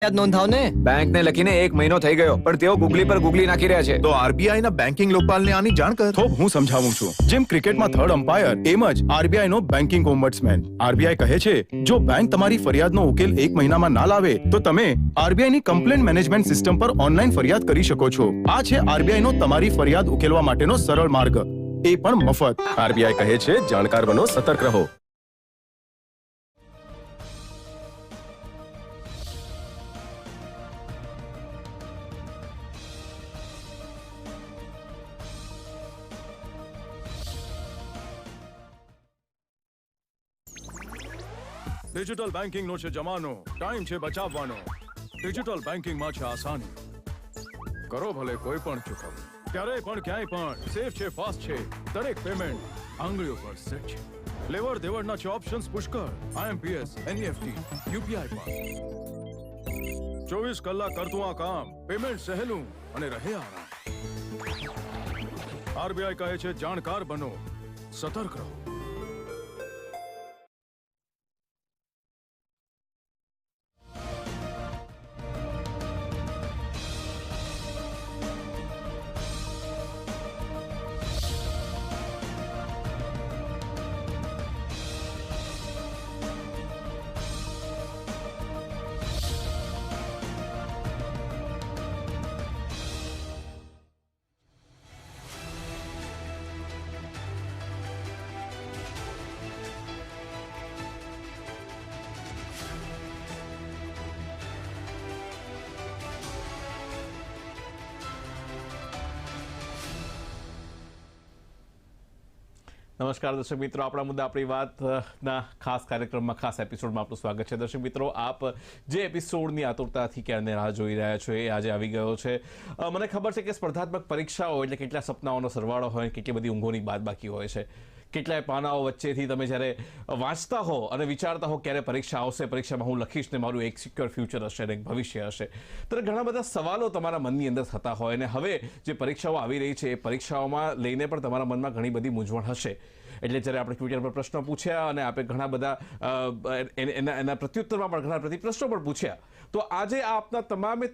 ફરિયાદ નોંધાવ ને. બેંક ને લખીને 1 મહિનો થઈ ગયો પણ તેઓ ગૂગલી પર ગૂગલી નાખી રહ્યા છે. તો આરબીઆઈ ના બેંકિંગ લોકપાલને આની જાણ કર. તો હું સમજાવું છું. જેમ ક્રિકેટમાં થર્ડ અમ્પાયર એમ જ આરબીઆઈ નો બેંકિંગ ઓમ્બડ્સમેન. આરબીઆઈ કહે છે જો બેંક તમારી ફરિયાદનો ઉકેલ 1 મહિનામાં ના લાવે તો તમે આરબીઆઈ ની કમ્પ્લેન્ટ મેનેજમેન્ટ સિસ્ટમ પર ઓનલાઈન ફરિયાદ કરી શકો છો. આ છે આરબીઆઈ નો તમારી ફરિયાદ ઉકેલવા માટેનો સરળ માર્ગ, એ પણ મફત. આરબીઆઈ કહે છે જાણકાર બનો, સતર્ક રહો. ડિજિટલ બેન્કિંગ નો છે જમાનો, ટાઈમ છે બચાવવાનો. ડિજિટલ બેન્કિંગ માં છે આસાની, કરો ભલે કોઈ પણ ચૂકવણી, ક્યારેય પણ ક્યાંય પણ. સેફ છે, ફાસ્ટ છે, દરેક પેમેન્ટ આંગળીઓ પર સેટ છે. લેવડ દેવડના છે ઓપ્શન્સ પુષ્કળ, આઈએમપીએસ, એનઈએફટી, યુપીઆઈ પણ. 24 કલાક કરતું આ કામ, પેમેન્ટ સહેલું અને રહે આરામ. આરબીઆઈ કહે છે જાણકાર બનો, સતર્ક રહો. નમસ્કાર દર્શક મિત્રો, આપણા મુદ્દા આપણી વાતના ખાસ કાર્યક્રમમાં, ખાસ એપિસોડમાં આપનું સ્વાગત છે. દર્શક મિત્રો, આપ જે એપિસોડની આતુરતાથી ક્યારને રાહ જોઈ રહ્યા છો એ આજે આવી ગયો છે. મને ખબર છે કે સ્પર્ધાત્મક પરીક્ષાઓ એટલે કેટલા સપનાઓનો સરવાળો હોય, કેટલી બધી ઊંઘોની બાદબાકી હોય છે. કેટલાય પાનાઓ વચ્ચેથી તમે જ્યારે વાંચતા હો અને વિચારતા હો ક્યારે પરીક્ષા આવશે, પરીક્ષામાં હું લખીશ ને મારું એક સિક્યોર ફ્યુચર હશે ને એક ભવિષ્ય હશે, ત્યારે ઘણા બધા સવાલો તમારા મનની અંદર થતા હોય. અને હવે જે પરીક્ષાઓ આવી રહી છે એ પરીક્ષાઓમાં લઈને પણ તમારા મનમાં ઘણી બધી મૂંઝવણ હશે. એટલે જ્યારે આપણે ટ્વિટર પર પ્રશ્નો પૂછ્યા અને આપણે ઘણા બધા એના પ્રત્યુત્તરમાં પણ ઘણા પ્રશ્નો પણ પૂછ્યા, તો આજે આપના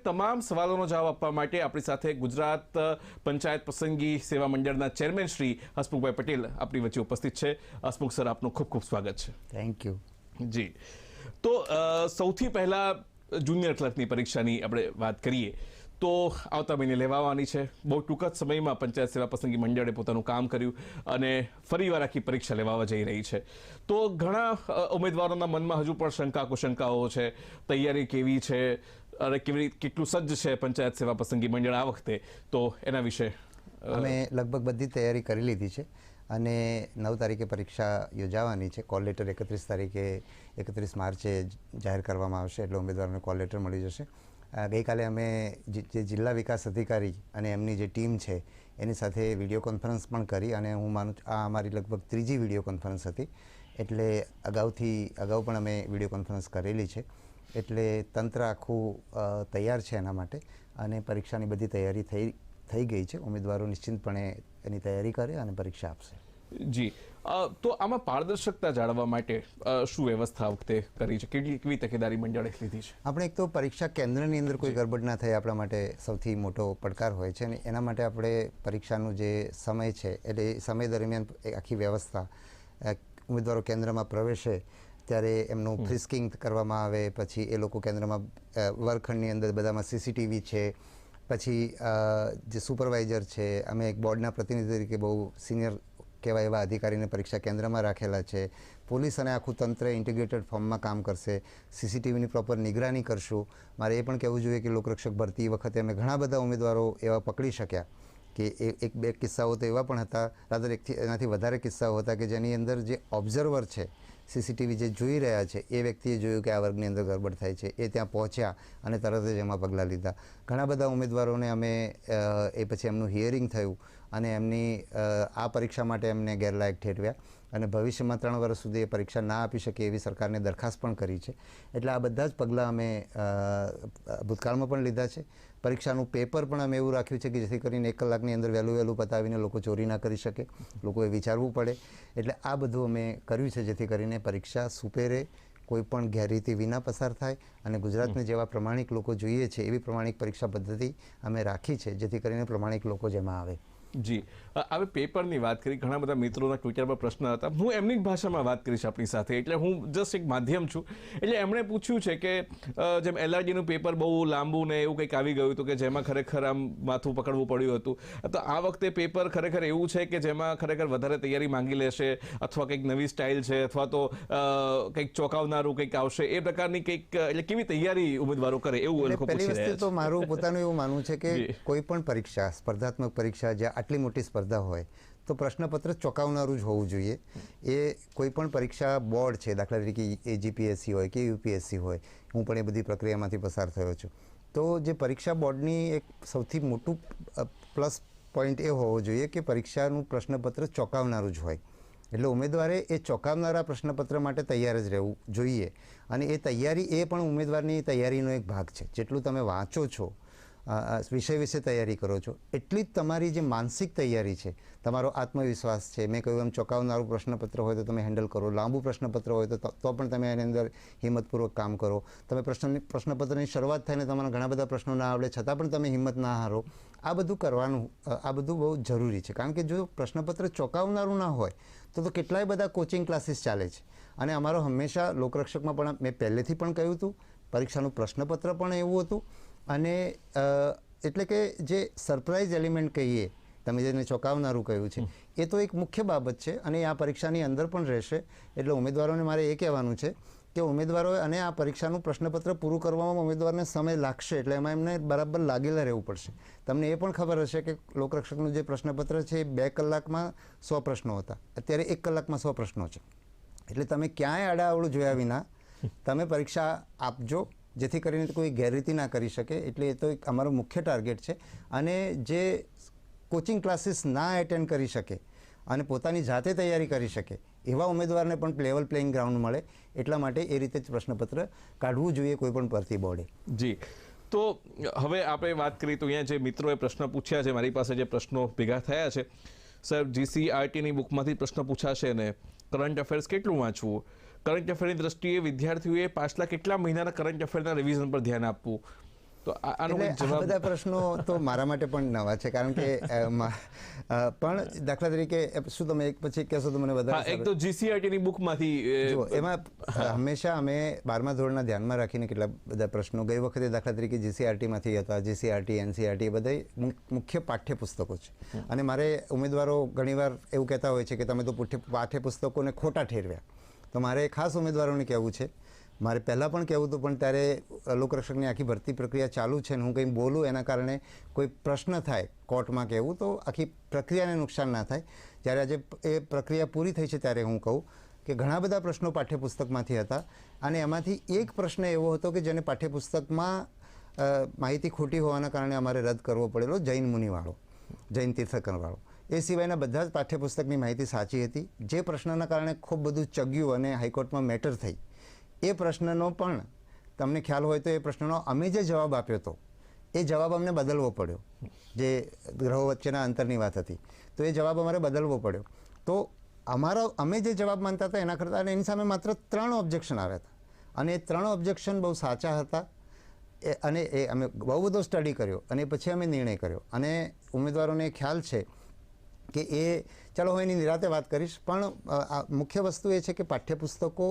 તમામ સવાલોનો જવાબ આપવા માટે આપણી સાથે ગુજરાત પંચાયત પસંદગી સેવા મંડળના ચેરમેન શ્રી હસમુખભાઈ પટેલ આપણી વચ્ચે ઉપસ્થિત છે. હસમુખ સર, આપનું ખૂબ ખૂબ સ્વાગત છે. Thank you. જી, તો સૌથી પહેલા જુનિયર ક્લર્કની પરીક્ષાની આપણે વાત કરીએ તો આવતા મહિને લેવાવાની છે. બહુ ટૂંક જ સમયમાં પંચાયત સેવા પસંદગી મંડળે પોતાનું કામ કર્યું અને ફરીવાર આખી પરીક્ષા લેવા જઈ રહી છે. તો ઘણા ઉમેદવારોના મનમાં હજુ પણ શંકા કુશંકાઓ છે. તૈયારી કેવી છે અને કેટલું સજ્જ છે પંચાયત સેવા પસંદગી મંડળ આ વખતે, તો એના વિશે અમે લગભગ બધી તૈયારી કરી લીધી છે અને 9 તારીખે પરીક્ષા યોજાવાની છે. કોલ લેટર 31 માર્ચે જાહેર કરવામાં આવશે, એટલે ઉમેદવારોને કોલ લેટર મળી જશે. ગઈકાલે અમે જે જિલ્લા વિકાસ અધિકારી અને એમની જે ટીમ છે એની સાથે વિડીયો કોન્ફરન્સ પણ કરી અને હું માનું આ અમારી લગભગ 3જી વિડીયો કોન્ફરન્સ હતી. એટલે અગાઉ પણ અમે વિડીયો કોન્ફરન્સ કરેલી છે. એટલે તંત્ર આખું તૈયાર છે એના માટે અને પરીક્ષાની બધી તૈયારી થઈ ગઈ છે. ઉમેદવારો નિશ્ચિંતપણે એની તૈયારી કરે અને પરીક્ષા આપશે. જી, તો આમાં પારદર્શકતા જાળવવા માટે શું વ્યવસ્થા વખતે કરી છે? કેવી તકેદારી મંડળે લીધી છે? આપણે એક તો પરીક્ષા કેન્દ્રની અંદર કોઈ ગરબડ ના થાય આપણા માટે સૌથી મોટો પડકાર હોય છે અને એના માટે આપણે પરીક્ષાનું જે સમય છે એટલે સમય દરમિયાન આખી વ્યવસ્થા, ઉમેદવારો કેન્દ્રમાં પ્રવેશે ત્યારે એમનું ફ્રિસ્કિંગ કરવામાં આવે, પછી એ લોકો કેન્દ્રમાં વર્ગખંડની અંદર બધામાં સીસીટીવી છે, પછી જે સુપરવાઇઝર છે, અમે એક બોર્ડના પ્રતિનિધિ તરીકે બહુ સિનિયર કહેવાય એવા અધિકારીને પરીક્ષા કેન્દ્રમાં રાખેલા છે. પોલીસ અને આખું તંત્ર ઇન્ટિગ્રેટેડ ફોર્મમાં કામ કરશે. સીસીટીવીની પ્રોપર નિગરાની કરશું. મારે એ પણ કહેવું જોઈએ કે લોકરક્ષક ભરતી વખતે અમે ઘણા બધા ઉમેદવારો એવા પકડી શક્યા કે એક બે કિસ્સાઓ તો એવા પણ હતા, રાદર એનાથી વધારે કિસ્સાઓ હતા કે જેની અંદર જે ઓબ્ઝર્વર છે, સીસીટીવી જે જોઈ રહ્યા છે, એ વ્યક્તિએ જોયું કે આ વર્ગની અંદર ગરબડ થાય છે, એ ત્યાં પહોંચ્યા અને તરત જ એમાં પગલાં લીધા. ઘણા બધા ઉમેદવારોને અમે એ પછી એમનું હિયરિંગ થયું અને એમની આ પરીક્ષા માટે એમને ગેરલાયક ઠેરવ્યા અને ભવિષ્યમાં 3 વર્ષ સુધી એ પરીક્ષા ના આપી શકે એવી સરકારને દરખાસ્ત પણ કરી છે. એટલે આ બધા જ પગલાં અમે ભૂતકાળમાં પણ લીધા છે. પરીક્ષાનું પેપર પણ અમે એવું રાખ્યું છે કે જેથી કરીને 1 કલાકની અંદર વહેલું પતાવીને લોકો ચોરી ના કરી શકે, લોકોએ વિચારવું પડે. એટલે આ બધું અમે કર્યું છે જેથી કરીને પરીક્ષા સુપેરે કોઈ પણ ગેરરીતિ વિના પસાર થાય અને ગુજરાતને જેવા પ્રમાણિક લોકો જોઈએ છે એવી પ્રમાણિક પરીક્ષા પદ્ધતિ અમે રાખી છે, જેથી કરીને પ્રમાણિક લોકો જેમાં આવે. જી, હવે પેપરની વાત કરી, ઘણા બધા મિત્રોના ટ્વિટર પર પ્રશ્ન હતા. હું એમની જ ભાષામાં વાત કરીશ આપણી સાથે, એટલે હું જસ્ટ એક માધ્યમ છું. એટલે એમણે પૂછ્યું છે કે જેમ LRDનું પેપર બહુ લાંબુ ને એવું કંઈક આવી ગયું હતું કે જેમાં ખરેખર આમ માથું પકડવું પડ્યું હતું, તો આ વખતે પેપર ખરેખર એવું છે કે જેમાં ખરેખર વધારે તૈયારી માંગી લેશે, અથવા કંઈક નવી સ્ટાઇલ છે, અથવા તો કંઈક ચોંકાવનારું કંઈક આવશે, એ પ્રકારની કંઈક, એટલે કેવી તૈયારી ઉમેદવારો કરે એવું એ લોકો પહેલી પૂછી રહ્યા વસ્તુ તો છે. મારું પોતાનું એવું માનવું છે કે કોઈ પણ પરીક્ષા, સ્પર્ધાત્મક પરીક્ષા જ્યાં આટલી મોટી સ્પર્ધા હોય તો પ્રશ્નપત્ર ચોંકાવનારું જ હોવું જોઈએ. એ કોઈ પણ પરીક્ષા બોર્ડ છે, દાખલા તરીકે AGPSC હોય કે UPSC હોય, હું પણ એ બધી પ્રક્રિયામાંથી પસાર થયો છું, તો જે પરીક્ષા બોર્ડની એક સૌથી મોટું પ્લસ પોઈન્ટ એ હોવો જોઈએ કે પરીક્ષાનું પ્રશ્નપત્ર ચોંકાવનારું જ હોય. એટલે ઉમેદવારે એ ચોંકાવનારા પ્રશ્નપત્ર માટે તૈયાર જ રહેવું જોઈએ. અને એ તૈયારી એ પણ ઉમેદવારની તૈયારીનો એક ભાગ છે. જેટલું તમે વાંચો છો, વિષય વિશે તૈયારી કરો છો, એટલી જ તમારી જે માનસિક તૈયારી છે, તમારો આત્મવિશ્વાસ છે. મેં કહ્યું એમ ચોંકાવનારું પ્રશ્નપત્ર હોય તો તમે હેન્ડલ કરો, લાંબુ પ્રશ્નપત્ર હોય તો પણ તમે એની અંદર હિંમતપૂર્વક કામ કરો. તમે પ્રશ્નપત્રની શરૂઆત થઈને તમારા ઘણા બધા પ્રશ્નો ના આવડે છતાં પણ તમે હિંમત ના હારો. આ બધું કરવાનું, આ બધું બહુ જરૂરી છે. કારણ કે જો પ્રશ્નપત્ર ચોંકાવનારું ના હોય તો કેટલાય બધા કોચિંગ ક્લાસીસ ચાલે છે. અને અમારો હંમેશા લોકરક્ષકમાં પણ મેં પહેલેથી પણ કહ્યું હતું, પરીક્ષાનું પ્રશ્નપત્ર પણ એવું હતું. અને એટલે કે જે સરપ્રાઇઝ એલિમેન્ટ કહીએ, તમે જેને ચોંકાવનારું કહ્યું છે, એ તો એક મુખ્ય બાબત છે અને આ પરીક્ષાની અંદર પણ રહેશે. એટલે ઉમેદવારોને મારે એ કહેવાનું છે કે ઉમેદવારોએ, અને આ પરીક્ષાનું પ્રશ્નપત્ર પૂરું કરવામાં ઉમેદવારને સમય લાગશે, એટલે એમાં એમને બરાબર લાગેલા રહેવું પડશે. તમને એ પણ ખબર હશે કે લોકરક્ષકનું જે પ્રશ્નપત્ર છે એ 2 કલાકમાં 100 પ્રશ્નો હતા, અત્યારે 1 કલાકમાં 100 પ્રશ્નો છે. એટલે તમે ક્યાંય આડાઅવળું જોયા વિના તમે પરીક્ષા આપજો, જેથી કરીને કોઈ ગેરરીતિ ના કરી શકે. એટલે એ તો એક અમારો મુખ્ય ટાર્ગેટ છે. અને જે કોચિંગ ક્લાસીસ ના એટેન્ડ કરી શકે અને પોતાની જાતે તૈયારી કરી શકે એવા ઉમેદવારને પણ લેવલ પ્લેઇંગ ગ્રાઉન્ડ મળે, એટલા માટે એ રીતે જ પ્રશ્નપત્ર કાઢવું જોઈએ કોઈ પણ ભરતી બોર્ડે. જી, તો હવે આપણે વાત કરીએ તો અહીંયા જે મિત્રોએ પ્રશ્ન પૂછ્યા છે, મારી પાસે જે પ્રશ્નો ભેગા થયા છે, સર GCRTની બુકમાંથી પ્રશ્ન પૂછાશે ને કરંટ અફેર્સ કેટલું વાંચવું, કરંટ અફેરની દ્રષ્ટિએ વિદ્યાર્થીઓએ પાછલા કેટલા મહિનાના કરંટ અફેરના રિવિઝન પર ધ્યાન આપવું, તો આનો આ બધા પ્રશ્નો તો મારા માટે પણ નવા છે. કારણ કે પણ દાખલા તરીકે શું તમે એક પછી કહેશો તો મને વધારે. એક તો GCRTની બુકમાંથી જો એમાં હંમેશા અમે 12મા ધોરણના ધ્યાનમાં રાખીને કેટલા બધા પ્રશ્નો, ગઈ વખતે દાખલા તરીકે GCRTમાંથી હતા, GCRT, NCERT એ બધા મુખ્ય પાઠ્યપુસ્તકો છે. અને મારે ઉમેદવારો ઘણીવાર એવું કહેતા હોય છે કે તમે તો પાઠ્યપુસ્તકોને ખોટા ઠેરવ્યા. તો મારે ખાસ ઉમેદવારોને કહેવું છે, મારે પહેલાં પણ કહેવું હતું, પણ ત્યારે લોકરક્ષકની આખી ભરતી પ્રક્રિયા ચાલુ છે ને હું કંઈ બોલું એના કારણે કોઈ પ્રશ્ન થાય કોર્ટમાં કહેવું તો આખી પ્રક્રિયાને નુકસાન ના થાય. જ્યારે આજે એ પ્રક્રિયા પૂરી થઈ છે ત્યારે હું કહું કે ઘણા બધા પ્રશ્નો પાઠ્યપુસ્તકમાંથી હતા અને એમાંથી એક પ્રશ્ન એવો હતો કે જેને પાઠ્યપુસ્તકમાં માહિતી ખોટી હોવાના કારણે અમારે રદ કરવો પડેલો, જૈન મુનિવાળો, જૈન તીર્થંકરવાળો. એ સિવાયના બધા જ પાઠ્યપુસ્તકની માહિતી સાચી હતી. જે પ્રશ્નના કારણે ખૂબ બધું ચગ્યું અને હાઈકોર્ટમાં મેટર થઈ, એ પ્રશ્નનો પણ તમને ખ્યાલ હોય તો એ પ્રશ્નનો અમે જે જવાબ આપ્યો હતો એ જવાબ અમને બદલવો પડ્યો. જે ગ્રહો વચ્ચેના અંતરની વાત હતી તો એ જવાબ અમારે બદલવો પડ્યો. તો અમે જે જવાબ માનતા હતા એના કરતાં એની સામે માત્ર 3 ઓબ્જેક્શન આવ્યા હતા અને એ 3 ઓબ્જેક્શન બહુ સાચા હતા. અને એ અમે બહુ બધો સ્ટડી કર્યો અને પછી અમે નિર્ણય કર્યો. અને ઉમેદવારોને ખ્યાલ છે કે એ, ચાલો હું એની નિરાતે વાત કરીશ, પણ મુખ્ય વસ્તુ એ છે કે પાઠ્યપુસ્તકો,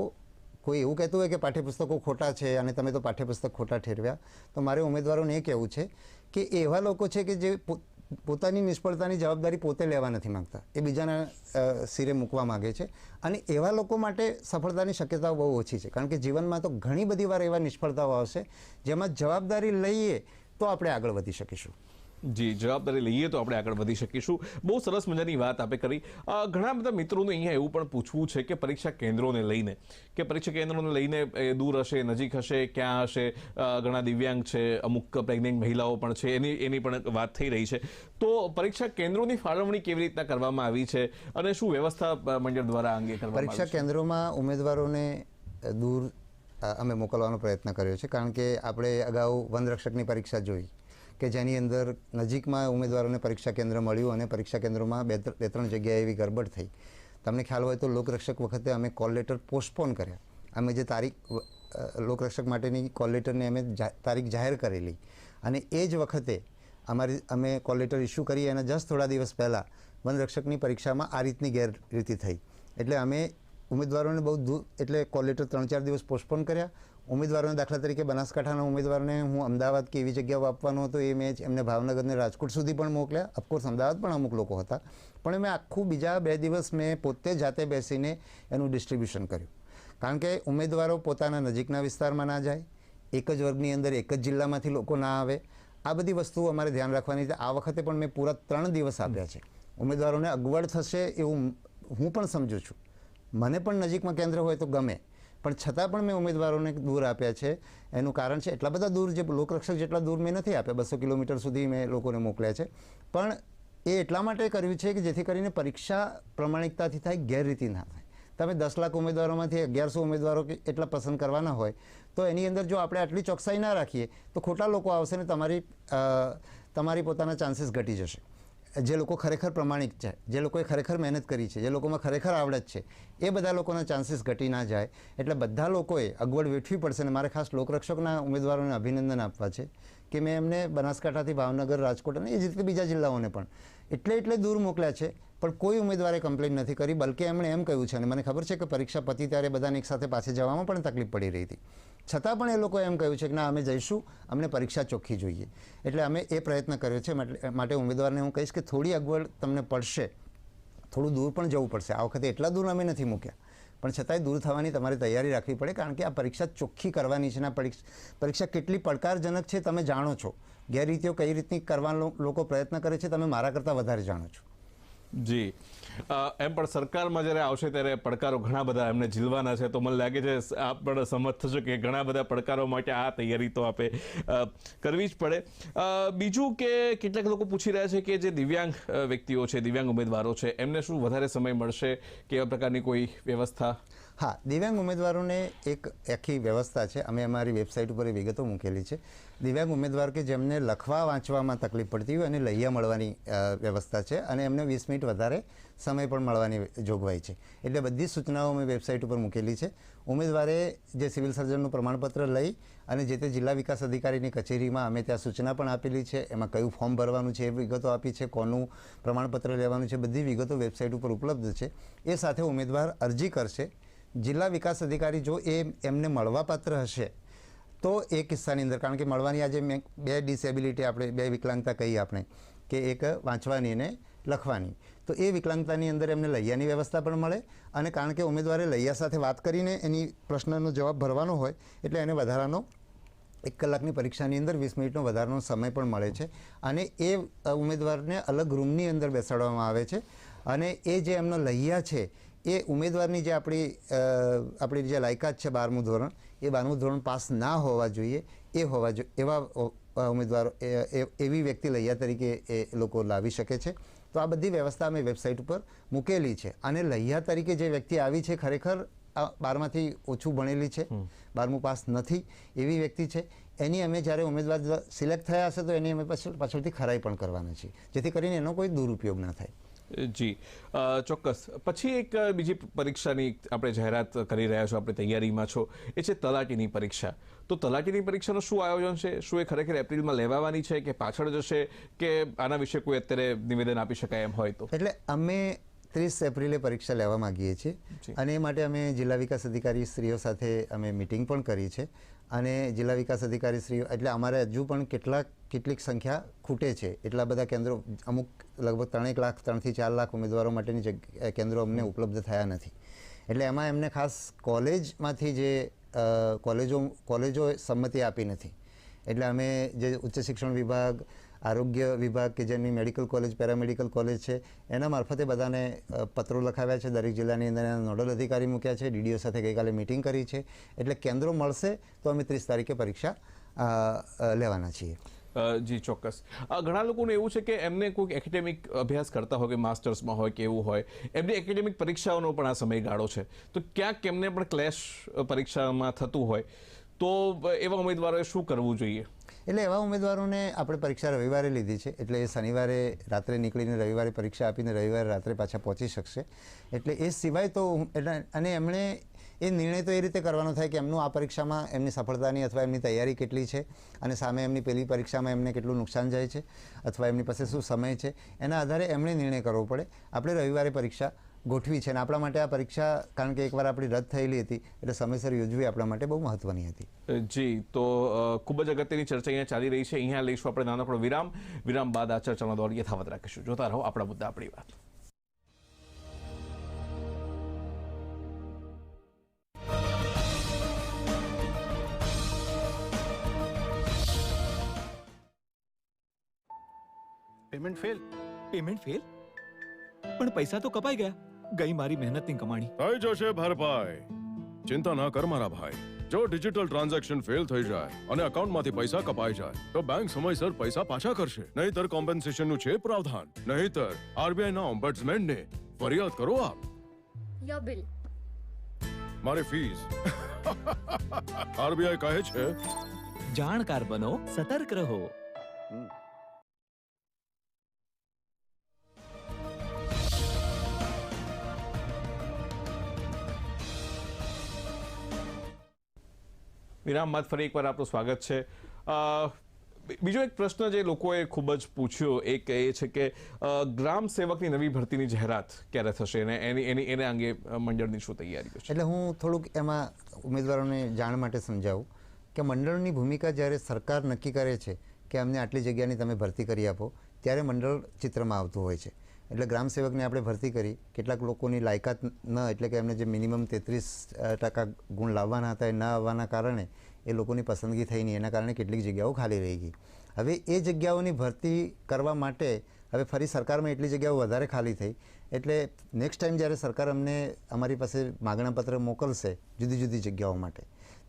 કોઈ એવું કહેતું હોય કે પાઠ્યપુસ્તકો ખોટા છે અને તમે તો પાઠ્યપુસ્તક ખોટા ઠેરવ્યા, તો મારે ઉમેદવારોને એ કહેવું છે કે એવા લોકો છે કે જે પોતાની નિષ્ફળતાની જવાબદારી પોતે લેવા નથી માંગતા, એ બીજાના સિરે મૂકવા માગે છે. અને એવા લોકો માટે સફળતાની શક્યતાઓ બહુ ઓછી છે. કારણ કે જીવનમાં તો ઘણી બધી વાર એવા નિષ્ફળતાઓ આવશે જેમાં જવાબદારી લઈએ તો આપણે આગળ વધી શકીશું. જી, જવાબદારી લઈએ તો આપણે આગળ વધી શકીશું. બહુ સરસ મજાની વાત આપણે કરી. ઘણા બધા મિત્રોને અહીંયા એવું પણ પૂછવું છે કે પરીક્ષા કેન્દ્રોને લઈને, કે પરીક્ષા કેન્દ્રોને લઈને એ દૂર હશે, નજીક હશે, ક્યાં હશે, ઘણા દિવ્યાંગ છે, અમુક પ્રેગ્નેન્ટ મહિલાઓ પણ છે, એની પણ વાત થઈ રહી છે. તો પરીક્ષા કેન્દ્રોની ફાળવણી કેવી રીતના કરવામાં આવી છે અને શું વ્યવસ્થા મંડળ દ્વારા અંગે કરવામાં આવી છે? પરીક્ષા કેન્દ્રોમાં ઉમેદવારોને દૂર અમે મોકલવાનો પ્રયત્ન કર્યો છે. કારણ કે આપણે અગાઉ વનરક્ષકની પરીક્ષા જોઈ કે જેની અંદર નજીકમાં ઉમેદવારોને પરીક્ષા કેન્દ્ર મળ્યું અને પરીક્ષા કેન્દ્રોમાં 2-3 જગ્યાએ એવી ગરબડ થઈ. તમને ખ્યાલ હોય તો લોકરક્ષક વખતે અમે કોલ લેટર પોસ્ટપોન કર્યા અમે જે લોકરક્ષક માટેની કોલ લેટરની અમે તારીખ જાહેર કરેલી અને એ જ વખતે અમે કોલ લેટર ઇસ્યુ કરી એના જસ્ટ થોડા દિવસ પહેલાં વનરક્ષકની પરીક્ષામાં આ રીતની ગેરરીતિ થઈ. એટલે અમે ઉમેદવારોને બહુ દૂર એટલે કોલ લેટર 3-4 દિવસ પોસ્ટપોન કર્યા. ઉમેદવારોને દાખલા તરીકે બનાસકાંઠાના ઉમેદવારને હું અમદાવાદ કે એવી જગ્યાઓ આપવાનો હતો એ મેં એમને ભાવનગરને રાજકોટ સુધી પણ મોકલ્યા. ઓફકોર્સ અમદાવાદ પણ અમુક લોકો હતા, પણ મેં આખું બીજા 2 દિવસ મેં પોતે જાતે બેસીને એનું ડિસ્ટ્રીબ્યુશન કર્યું. કારણ કે ઉમેદવારો પોતાના નજીકના વિસ્તારમાં ના જાય, એક જ વર્ગની અંદર એક જ જિલ્લામાંથી લોકો ના આવે, આ બધી વસ્તુઓ અમારે ધ્યાન રાખવાની છે. આ વખતે પણ મેં પૂરા 3 દિવસ આપ્યા છે. ઉમેદવારોને અગવડ થશે એવું હું પણ સમજું છું. મને પણ નજીકમાં કેન્દ્ર હોય તો ગમે, પણ છતાં પણ મેં ઉમેદવારોને દૂર આપ્યા છે. એનું કારણ છે એટલા બધા દૂર, જે લોકરક્ષક જેટલા દૂર મેં નથી આપ્યા, 200 કિલોમીટર સુધી મેં લોકોને મોકલ્યા છે. પણ એ એટલા માટે કર્યું છે કે જેથી કરીને પરીક્ષા પ્રમાણિકતાથી થાય, ગેરરીતિ ના થાય. તમે 10 લાખ ઉમેદવારોમાંથી 1100 ઉમેદવારો એટલા પસંદ કરવાના હોય તો એની અંદર જો આપણે આટલી ચોકસાઈ ના રાખીએ તો ખોટા લોકો આવશે ને તમારી પોતાના ચાન્સીસ ઘટી જશે. જે લોકો ખરેખર પ્રમાણિક છે, જે લોકોએ ખરેખર મહેનત કરી છે, જે લોકોમાં ખરેખર આવડત છે, એ બધા લોકોના ચાન્સીસ ઘટી ના જાય. એટલે બધા લોકોએ અગવડ વેઠવી પડશે. અને મારે ખાસ લોકરક્ષકના ઉમેદવારોને અભિનંદન આપવા છે કે મેં એમને બનાસકાંઠાથી ભાવનગર, રાજકોટ અને એ જ રીતે બીજા જિલ્લાઓને પણ એટલે દૂર મોકલ્યા છે, પણ કોઈ ઉમેદવારે કમ્પ્લેન નથી કરી. બલકે એમણે એમ કહ્યું છે, અને મને ખબર છે કે પરીક્ષા પતી ત્યારે બધાને એક સાથે પાછે જવામાં પણ તકલીફ પડી રહી હતી, છતાં પણ એ લોકોએ એમ કહ્યું છે કે ના, અમે જઈશું, અમને પરીક્ષા ચોખ્ખી જોઈએ. એટલે અમે એ પ્રયત્ન કર્યો છે. માટે ઉમેદવારને હું કહીશ કે થોડી અગવડ તમને પડશે, થોડું દૂર પણ જવું પડશે. આ વખતે એટલા દૂર અમે નથી મૂક્યા, પણ છતાંય દૂર થવાની તમારે તૈયારી રાખવી પડે. કારણ કે આ પરીક્ષા ચોખ્ખી કરવાની છે. પરીક્ષા કેટલી પડકારજનક છે તમે જાણો છો. ગેરરીતિઓ કઈ રીતની કરવાનો લોકો પ્રયત્ન કરે છે તમે મારા કરતાં વધારે જાણો છો. જી, એમ પણ સરકારમાં જ્યારે આવશે ત્યારે પડકારો ઘણા બધા એમને ઝીલવાના છે. તો મને લાગે છે આપ પણ સમજ થશો કે ઘણા બધા પડકારો માટે આ તૈયારી તો આપે કરવી જ પડે. બીજું કે કેટલાક લોકો પૂછી રહ્યા છે કે જે દિવ્યાંગ વ્યક્તિઓ છે, દિવ્યાંગ ઉમેદવારો છે, એમને શું વધારે સમય મળશે કે એવા પ્રકારની કોઈ વ્યવસ્થા? હા, દિવ્યાંગ ઉમેદવારોને એક આખી વ્યવસ્થા છે. અમે અમારી વેબસાઇટ ઉપર એ વિગતો મૂકેલી છે. દિવ્યાંગ ઉમેદવાર કે જેમને લખવા વાંચવામાં તકલીફ પડતી હોય અને લૈયા મળવાની વ્યવસ્થા છે, અને એમને 20 મિનિટ વધારે સમય પણ મળવાની જોગવાઈ છે. એટલે બધી સૂચનાઓ અમે વેબસાઇટ ઉપર મૂકેલી છે. ઉમેદવારે જે સિવિલ સર્જનનું પ્રમાણપત્ર લઈ અને જે તે જિલ્લા વિકાસ અધિકારીની કચેરીમાં અમે ત્યાં સૂચના પણ આપેલી છે. એમાં કયું ફોર્મ ભરવાનું છે એ વિગતો આપી છે, કોનું પ્રમાણપત્ર લેવાનું છે, બધી વિગતો વેબસાઇટ ઉપર ઉપલબ્ધ છે. એ સાથે ઉમેદવાર અરજી કરશે. જિલ્લા વિકાસ અધિકારી જો એમને મળવાપાત્ર હશે તો એ કિસ્સાની અંદર, કારણ કે મળવાની આજે મેં 2 ડિસેબિલિટી આપણે 2 વિકલાંગતા કહી આપણે, કે એક વાંચવાની અને લખવાની, તો એ વિકલાંગતાની અંદર એમને લૈયાની વ્યવસ્થા પણ મળે. અને કારણ કે ઉમેદવારે લૈયા સાથે વાત કરીને એની પ્રશ્નનો જવાબ ભરવાનો હોય એટલે એને વધારાનો 1 કલાકની પરીક્ષાની અંદર 20 મિનિટનો વધારાનો સમય પણ મળે છે. અને એ ઉમેદવારને અલગ રૂમની અંદર બેસાડવામાં આવે છે. અને એ જે એમનો લૈયા છે એ ઉમેદવારની જે આપણી જે લાયકાત છે 12મું ધોરણ, એ 12મું ધોરણ પાસ ના હોવા જોઈએ એવા ઉમેદવારો, એવી વ્યક્તિ લૈયા તરીકે એ લોકો લાવી શકે છે. તો આ બધી વ્યવસ્થા અમે વેબસાઇટ ઉપર મૂકેલી છે. અને લૈયા તરીકે જે વ્યક્તિ આવી છે, ખરેખર 12માંથી ઓછું ભણેલી છે, 12મું પાસ નથી એવી વ્યક્તિ છે, એની અમે જ્યારે ઉમેદવાર સિલેક્ટ થયા હશે તો એની અમે પાછળથી ખરાઈ પણ કરવાના છીએ, જેથી કરીને એનો કોઈ દુરુપયોગ ના થાય. જી, ચોક્કસ. પછી એક બીજી પરીક્ષાની આપણે જાહેરાત કરી રહ્યા છો, આપણે તૈયારીમાં છો, એ છે તલાટીની પરીક્ષા. તો તલાટીની પરીક્ષાનું શું આયોજન છે? શું એ ખરેખર એપ્રિલમાં લેવાવાની છે કે પાછળ જશે, કે આના વિશે કોઈ અત્યારે નિવેદન આપી શકાય એમ હોય તો? એટલે અમે 30 એપ્રિલે પરીક્ષા લેવા માંગીએ છીએ, અને એ માટે અમે જિલ્લા વિકાસ અધિકારી શ્રીઓ સાથે અમે મિટિંગ પણ કરી છે. અને જિલ્લા વિકાસ અધિકારી શ્રીઓ એટલે અમારે હજુ પણ કેટલીક સંખ્યા ખૂટે છે. એટલા બધા કેન્દ્રો, અમુક લગભગ 3 લાખ 3 થી 4 લાખ ઉમેદવારો માટેની કેન્દ્રો અમને ઉપલબ્ધ થયા નથી. એટલે એમાં એમને ખાસ કોલેજમાંથી જે કોલેજો સંમતિ આપી નથી. એટલે અમે જે ઉચ્ચ શિક્ષણ વિભાગ, આરોગ્ય વિભાગ કે જેની મેડિકલ કોલેજ, પેરામેડિકલ કોલેજ છે, એના મારફતે બધાને પત્રો લખાવ્યા છે. દરેક જિલ્લાની અંદર એના નોડલ અધિકારી મૂક્યા છે. ડીડીઓ સાથે ગઈકાલે મિટિંગ કરી છે. એટલે કેન્દ્રો મળશે તો અમે 30 તારીખે પરીક્ષા લેવાના છીએ. જી, ચોક્કસ. ઘણા લોકોને એવું છે કે એમને કોઈક એકેડેમિક અભ્યાસ કરતા હોય, કે માસ્ટર્સમાં હોય કે એવું હોય, એમની એકેડેમિક પરીક્ષાઓનો પણ આ સમયગાળો છે, તો ક્યાંક એમને પણ ક્લેશ પરીક્ષામાં થતું હોય, તો એવા ઉમેદવારોએ શું કરવું જોઈએ? એટલે એવા ઉમેદવારોને આપણે પરીક્ષા રવિવારે લીધી છે, એટલે એ શનિવારે રાત્રે નીકળીને રવિવારે પરીક્ષા આપીને રવિવારે રાત્રે પાછા પહોંચી શકશે. એટલે એ સિવાય તો અને એમણે એ નિર્ણય તો એ રીતે કરવાનો થાય કે એમનું આ પરીક્ષામાં એમની સફળતાની અથવા એમની તૈયારી કેટલી છે અને સામે એમની પેલી પરીક્ષામાં એમને કેટલું નુકસાન જાય છે અથવા એમની પાસે શું સમય છે, એના આધારે એમણે નિર્ણય કરવો પડે. આપણે રવિવારે પરીક્ષા ગોઠવી છે અને આપણા માટે આ પરીક્ષા, કારણ કે એકવાર આપણી રદ થયેલી હતી એટલે સમયસર યોજવી આપણા માટે બહુ મહત્વની હતી. જી, તો ખૂબ જ અગત્યની ચર્ચા અહીંયા ચાલી રહી છે. અહીંયા લઈશું આપણે નાનકડો વિરામ બાદ આ ચર્ચાનો દોર યથાવત રાખીશું. જોતા રહો આપણા મુદ્દા આપણી વાત. Payment fail. પણ પૈસા તો કપાઈ ગયા. ગઈ મારી મહેનતની કમાણી. થઈ જશે ભરપાઈ, ચિંતા ના કર મારા ભાઈ. જો ડિજિટલ ટ્રાન્ઝેક્શન ફેલ થઈ જાય અને અકાઉન્ટમાંથી પૈસા કપાઈ જાય તો બેંક સમયસર પૈસા પાછા કરશે. નહીતર કોમ્પન્સેશનનું છે પ્રાવધાન. નહીતર આરબીઆઈના ઓમ્બડ્સમેનને ફરિયાદ કરો આપ. Your bill. મારી ફીસ. આરબીઆઈ કહે છે જાણકાર બનો, સતર્ક રહો. વિરામ બાદ ફરી એકવાર આપનું સ્વાગત છે. બીજો એક પ્રશ્ન જે લોકોએ ખૂબ જ પૂછ્યો એક એ છે કે ગ્રામ સેવકની નવી ભરતીની જાહેરાત ક્યારે થશે અને એને અંગે મંડળની શું તૈયારીઓ છે? એટલે હું થોડુંક એમાં ઉમેદવારોને જાણ માટે સમજાવું કે મંડળની ભૂમિકા જ્યારે સરકાર નક્કી કરે છે કે અમને આટલી જગ્યાની તમે ભરતી કરી આપો, ત્યારે મંડળ ચિત્રમાં આવતું હોય છે. એટલે ગ્રામ સેવકને આપણે ભરતી કરી, કેટલાક લોકોની લાયકાત ન, એટલે કે એમને જે મિનિમમ 33% ગુણ લાવવાના હતા એ ન આવવાના કારણે એ લોકોની પસંદગી થઈ નહીં, એના કારણે કેટલીક જગ્યાઓ ખાલી રહી ગઈ. હવે એ જગ્યાઓની ભરતી કરવા માટે હવે ફરી સરકારમાં એટલી જગ્યાઓ વધારે ખાલી થઈ, એટલે નેક્સ્ટ ટાઈમ જ્યારે સરકાર અમને અમારી પાસે માગણાપત્ર મોકલશે જુદી જુદી જગ્યાઓ માટે,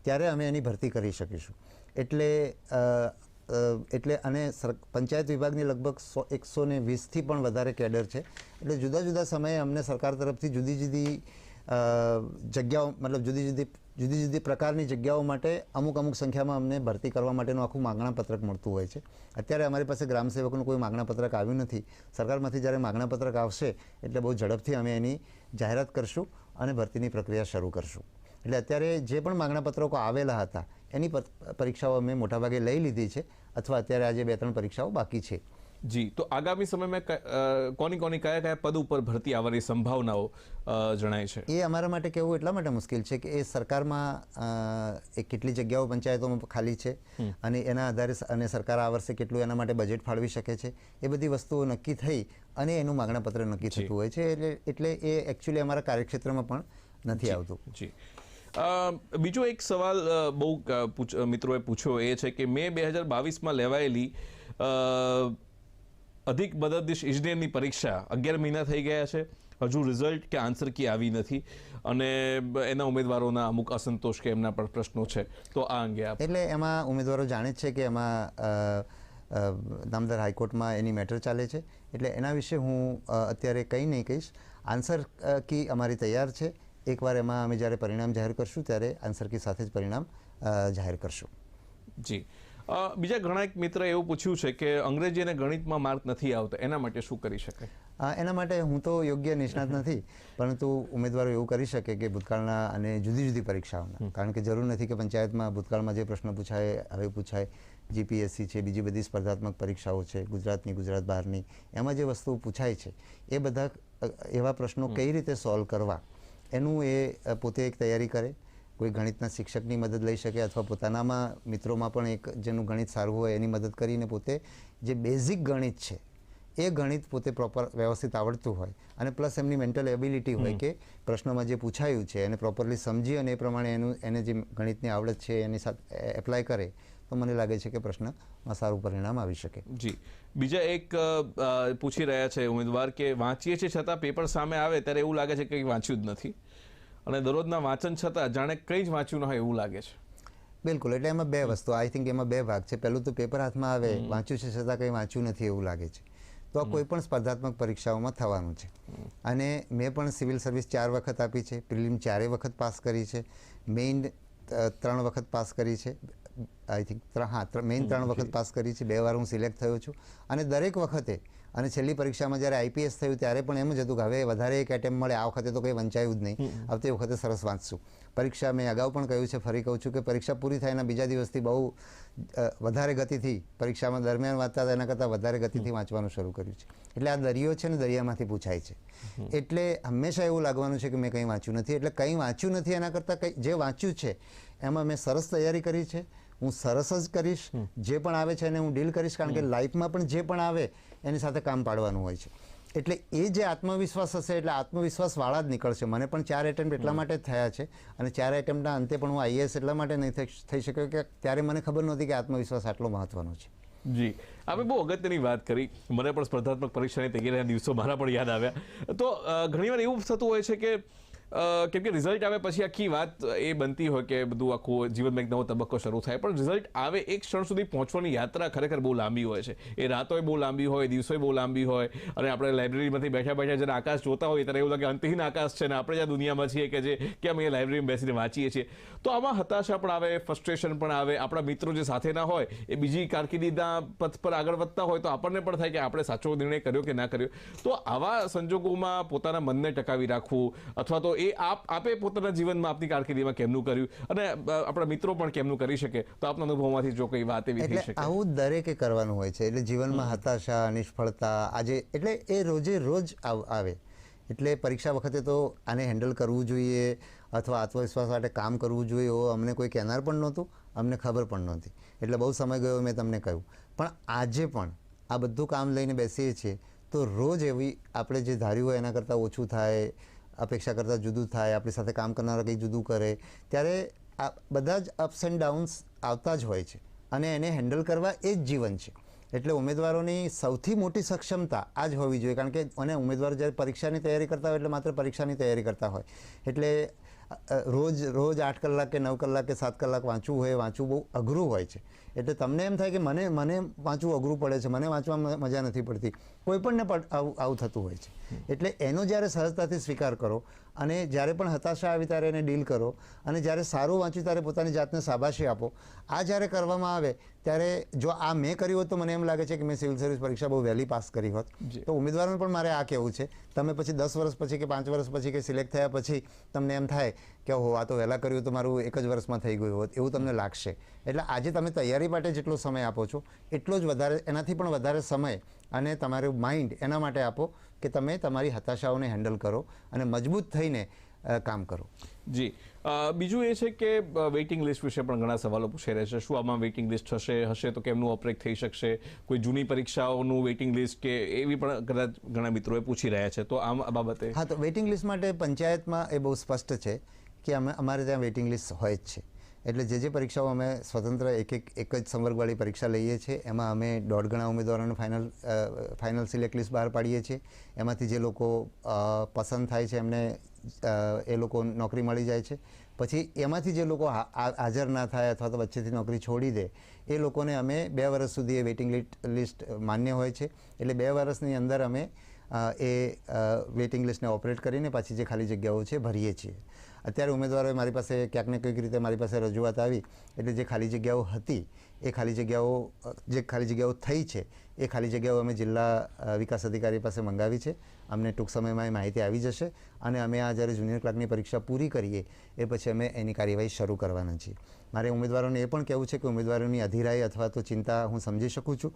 ત્યારે અમે એની ભરતી કરી શકીશું. એટલે અને પંચાયત વિભાગની લગભગ 120થી પણ વધારે કેડર છે. એટલે જુદા જુદા સમયે અમને સરકાર તરફથી જુદી જુદી જગ્યાઓ, મતલબ જુદી જુદી પ્રકારની જગ્યાઓ માટે અમુક સંખ્યામાં અમને ભરતી કરવા માટેનું આખું માગણાપત્રક મળતું હોય છે. અત્યારે અમારી પાસે ગ્રામ સેવકનું કોઈ માગણાપત્રક આવ્યું નથી. સરકારમાંથી જ્યારે માગણાપત્રક આવશે એટલે બહુ ઝડપથી અમે એની જાહેરાત કરશું અને ભરતીની પ્રક્રિયા શરૂ કરશું. એટલે અત્યારે જે પણ માગણાપત્રકો આવેલા હતા એની પરીક્ષાઓ અમે મોટાભાગે લઈ લીધી છે, અથવા અત્યારે આજે 2-3 પરીક્ષાઓ બાકી છે. જી, તો આગામી સમયમાં કોની કયા પદ ઉપર ભરતી આવવાની સંભાવનાઓ જણાય છે? એ અમારા માટે કહેવું એટલા માટે મુશ્કેલ છે કે એ સરકારમાં કેટલી જગ્યાઓ પંચાયતોમાં ખાલી છે અને એના આધારે અને સરકાર આ વર્ષે કેટલું એના માટે બજેટ ફાળવી શકે છે, એ બધી વસ્તુઓ નક્કી થઈ અને એનું માગણાપત્ર નક્કી થતું હોય છે. એટલે એ એકચ્યુઅલી અમારા કાર્યક્ષેત્રમાં પણ નથી આવતું. જી, બીજો એક સવાલ બહુ મિત્રોએ પૂછ્યો એ છે કે મે 2022માં લેવાયેલી અધિક મદદનીશ ઇજનેરની પરીક્ષા 11 મહિના થઈ ગયા છે, હજુ રિઝલ્ટ કે આન્સર કી આવી નથી અને એના ઉમેદવારોના અમુક અસંતોષ કે એમના પણ પ્રશ્નો છે. તો આ અંગે આપ. એટલે એમાં ઉમેદવારો જાણે જ છે કે એમાં નામદાર હાઈકોર્ટમાં એની મેટર ચાલે છે, એટલે એના વિશે હું અત્યારે કંઈ નહીં કહીશ. આન્સર કી અમારી તૈયાર છે. એકવાર એમાં અમે જ્યારે પરિણામ જાહેર કરશું ત્યારે આન્સર કી સાથે જ પરિણામ જાહેર કરશું. જી, બીજા ઘણા એક મિત્ર એવું પૂછ્યું છે કે અંગ્રેજી અને ગણિતમાં માર્ક નથી આવતા, એના માટે શું કરી શકાય? એના માટે હું તો યોગ્ય નિષ્ણાત નથી, પરંતુ ઉમેદવારો એવું કરી શકે કે ભૂતકાળના અને જુદી જુદી પરીક્ષાઓના, કારણ કે જરૂર નથી કે પંચાયતમાં ભૂતકાળમાં જે પ્રશ્ન પૂછાય હવે પૂછાય, જીપીએસસી છે, બીજી બધી સ્પર્ધાત્મક પરીક્ષાઓ છે, ગુજરાતની, ગુજરાત બહારની, એમાં જે વસ્તુઓ પૂછાય છે એ બધા એવા પ્રશ્નો કઈ રીતે સોલ્વ કરવા એનું એ પોતે એક તૈયારી કરે. કોઈ ગણિતના શિક્ષકની મદદ લઈ શકે અથવા પોતાનામાં મિત્રોમાં પણ એક જેનું ગણિત સારું હોય એની મદદ કરીને પોતે જે બેઝિક ગણિત છે એ ગણિત પોતે પ્રોપર વ્યવસ્થિત આવડતું હોય અને પ્લસ એમની મેન્ટલ એબિલિટી હોય કે પ્રશ્નમાં જે પૂછાયું છે એને પ્રોપરલી સમજી અને એ પ્રમાણે એને જે ગણિતની આવડત છે એની સાથે એપ્લાય કરે તો મને લાગે છે કે પ્રશ્નમાં સારું પરિણામ આવી શકે. જી, બીજા એક પૂછી રહ્યા છે ઉમેદવાર કે વાંચીએ છીએ છતાં પેપર સામે આવે ત્યારે એવું લાગે છે કે કંઈ વાંચ્યું જ નથી અને દરરોજના વાંચન છતાં જાણે કંઈ જ વાંચ્યું ન હોય એવું લાગે છે. બિલકુલ, એટલે એમાં બે વસ્તુ, આઈ થિંક એમાં બે ભાગ છે. પહેલું તો પેપર હાથમાં આવે, વાંચ્યું છે છતાં કંઈ વાંચ્યું નથી એવું લાગે છે, તો આ કોઈ પણ સ્પર્ધાત્મક પરીક્ષાઓમાં થવાનું છે. અને મેં પણ સિવિલ સર્વિસ 4 વખત આપી છે, પ્રિલિમ 4 વખત પાસ કરી છે, મેઇન 3 વખત પાસ કરી છે, આઈ થિંક મેઇન 3 વખત પાસ કરી છે, 2 વાર હું સિલેક્ટ થયો છું. અને દરેક વખતે અને છેલ્લી પરીક્ષામાં જ્યારે આઈપીએસ થયું ત્યારે પણ એમ જ હતું કે હવે વધારે એક એટેમ્પ મળે, આ વખતે તો કંઈ વંચાયું જ નહીં, આવતી વખતે સરસ વાંચશું. પરીક્ષા મેં અગાઉ પણ કહ્યું છે, ફરી કહું છું કે પરીક્ષા પૂરી થાય એના બીજા દિવસથી બહુ વધારે ગતિથી પરીક્ષામાં દરમિયાન વાંચતા હતા એના કરતાં વધારે ગતિથી વાંચવાનું શરૂ કર્યું છે. એટલે આ દરિયો છે ને દરિયામાંથી પૂછાય છે. એટલે હંમેશા એવું લાગવાનું છે કે મેં કંઈ વાંચ્યું નથી. એટલે કંઈ વાંચ્યું નથી એના કરતાં કંઈ જે વાંચ્યું છે એમાં મેં સરસ તૈયારી કરી છે, હું સરસ જ કરીશ, જે પણ આવે છે એને હું ડીલ કરીશ, કારણ કે લાઈફમાં પણ જે પણ આવે એની સાથે કામ પાડવાનું હોય છે. એટલે એ જે આત્મવિશ્વાસ હશે એટલે આત્મવિશ્વાસવાળા જ નીકળશે. મને પણ 4 એટેમ્પ્ટ એટલા માટે જ થયા છે અને 4 એટેમ્પ્ટના અંતે પણ હું આઈએએસ એટલા માટે નહીં થઈ શક્યો કે ત્યારે મને ખબર નહોતી કે આત્મવિશ્વાસ આટલો મહત્વનો છે. જી, આપણે બહુ અગત્યની વાત કરી. મને પણ સ્પર્ધાત્મક પરીક્ષાની તૈયારીના દિવસો મારા પણ યાદ આવ્યા. તો ઘણીવાર એવું થતું હોય છે કે કેમ કે રિઝલ્ટ આવે પછી આખી વાત એ બનતી હોય કે બધું આખું જીવનમાં એક નવો તબક્કો શરૂ થાય, પણ રિઝલ્ટ આવે એક ક્ષણ સુધી પહોંચવાની યાત્રા ખરેખર બહુ લાંબી હોય છે. એ રાતોય બહુ લાંબી હોય, દિવસોય બહુ લાંબી હોય, અને આપણે લાઇબ્રેરીમાંથી બેઠા જ્યારે આકાશ જોતા હોઈએ ત્યારે એવું લાગે અંતહીન આકાશ છે ને આપણે જ્યાં દુનિયામાં છીએ કે જે કે અમે લાઇબ્રેરીમાં બેસીને વાંચીએ છીએ. તો આમાં હતાશા પણ આવે, ફ્રસ્ટ્રેશન પણ આવે. આપણા મિત્રો જે સાથેના હોય એ બીજી કારકિર્દીના પથ પર આગળ વધતા હોય તો આપણને પણ થાય કે આપણે સાચો નિર્ણય કર્યો કે ના કર્યો. તો આવા સંજોગોમાં પોતાના મનને ટકાવી રાખવું, અથવા તો એ આપે પોતાના જીવનમાં આપની કારકિર્દીમાં કેમનું કર્યું અને આપણા મિત્રો પણ કેમનું કરી શકે, તો આપના અનુભવમાંથી જો કઈ વાત એવી થઈ શકે. એટલે આવું દરેકે કરવાનું હોય છે. એટલે જીવનમાં હતાશા, નિષ્ફળતા આજે એટલે એ રોજે રોજ આવે. એટલે પરીક્ષા વખતે તો આને હેન્ડલ કરવું જોઈએ અથવા આત્મવિશ્વાસ માટે કામ કરવું જોઈએ એવું અમને કોઈ કહેનાર પણ નહોતું, અમને ખબર પણ નહોતી. એટલે બહુ સમય ગયો મેં તમને કહ્યું. પણ આજે પણ આ બધું કામ લઈને બેસીએ છીએ તો રોજ એવી આપણે જે ધાર્યું હોય એના કરતાં ઓછું થાય, અપેક્ષા કરતાં જુદું થાય, આપણી સાથે કામ કરનારા કંઈ જુદું કરે, ત્યારે આ બધા જ અપ્સ એન્ડ ડાઉન્સ આવતા જ હોય છે અને એને હેન્ડલ કરવા એ જ જીવન છે. એટલે ઉમેદવારોની સૌથી મોટી સક્ષમતા આ જ હોવી જોઈએ, કારણ કે અને ઉમેદવારો જ્યારે પરીક્ષાની તૈયારી કરતા હોય એટલે માત્ર પરીક્ષાની તૈયારી કરતા હોય. એટલે રોજ 8 કલાક કે 9 કલાક કે 7 કલાક વાંચવું બહુ અઘરું હોય છે. એટલે તમને એમ થાય કે મને વાંચવું અઘરું પડે છે, મને વાંચવામાં મજા નથી પડતી, કોઈ પણને પણ આવું થતું હોય છે. એટલે એનો જ્યારે સહજતાથી સ્વીકાર કરો અને જ્યારે પણ હતાશા આવી ત્યારે એને ડીલ કરો અને જ્યારે સારું વાંચ્યું ત્યારે પોતાની જાતને શાબાશી આપો. આ જ્યારે કરવામાં આવે ત્યારે જો આ મેં કર્યું હોત તો મને એમ લાગે છે કે મેં સિવિલ સર્વિસ પરીક્ષા બહુ વહેલી પાસ કરી હોત. તો ઉમેદવારોને પણ મારે આ કહેવું છે, તમે પછી 10 વર્ષ પછી કે 5 વર્ષ પછી કે સિલેક્ટ થયા પછી તમને એમ થાય કે આ તો વહેલા કર્યું તો મારું 1 જ વર્ષમાં થઈ ગયું હોત, એવું તમને લાગશે. એટલે આજે તમે તૈયારી માટે જેટલો સમય આપો છો એટલો જ વધારે, એનાથી પણ વધારે સમય અને તમારું માઇન્ડ એના માટે આપો કે તમે તમારી હતાશાઓને હેન્ડલ કરો અને મજબૂત થઈને કામ કરો. જી, બીજું એ છે કે વેઇટિંગ લિસ્ટ વિશે પણ ઘણા સવાલો પૂછાઈ રહ્યા છે. શું આમાં વેઇટિંગ લિસ્ટ હશે તો કેમનું ઓપરેટ થઈ શકશે? કોઈ જૂની પરીક્ષાઓનું વેઇટિંગ લિસ્ટ કે એવી પણ કદાચ ઘણા મિત્રોએ પૂછી રહ્યા છે, તો આ બાબતે? હા, તો વેઇટિંગ લિસ્ટ માટે પંચાયતમાં એ બહુ સ્પષ્ટ છે કે અમારે ત્યાં વેઇટિંગ લિસ્ટ હોય જ છે. એટલે જે પરીક્ષાઓ અમે સ્વતંત્ર એક જ સંવર્ગવાળી પરીક્ષા લઈએ છીએ એમાં અમે 1.5 ગણા ઉમેદવારોને ફાઇનલ સિલેક્ટ લિસ્ટ બહાર પાડીએ છીએ. એમાંથી જે લોકો પસંદ થાય છે એમને એ લોકો નોકરી મળી જાય છે. પછી એમાંથી જે લોકો હાજર ના થાય અથવા તો વચ્ચેથી નોકરી છોડી દે એ લોકોને અમે 2 વર્ષ સુધી એ વેઇટિંગ લિસ્ટ માન્ય હોય છે. એટલે 2 વર્ષની અંદર અમે એ વેઇટિંગ લિસ્ટને ઓપરેટ કરીને પાછી જે ખાલી જગ્યાઓ છે ભરીએ છીએ. અત્યારે ઉમેદવારોએ મારી પાસે ક્યાંક ને કંઈક રીતે મારી પાસે રજૂઆત આવી એટલે જે ખાલી જગ્યાઓ હતી એ ખાલી જગ્યાઓ થઈ છે એ ખાલી જગ્યાઓ અમે જિલ્લા વિકાસ અધિકારી પાસે મંગાવી છે. અમને ટૂંક સમયમાં એ માહિતી આવી જશે અને અમે આ જ્યારે જુનિયર ક્લાર્કની પરીક્ષા પૂરી કરીએ એ પછી અમે એની કાર્યવાહી શરૂ કરવાના છીએ. મારે ઉમેદવારોને એ પણ કહેવું છે કે ઉમેદવારોની અધીરાઈ અથવા તો ચિંતા હું સમજી શકું છું.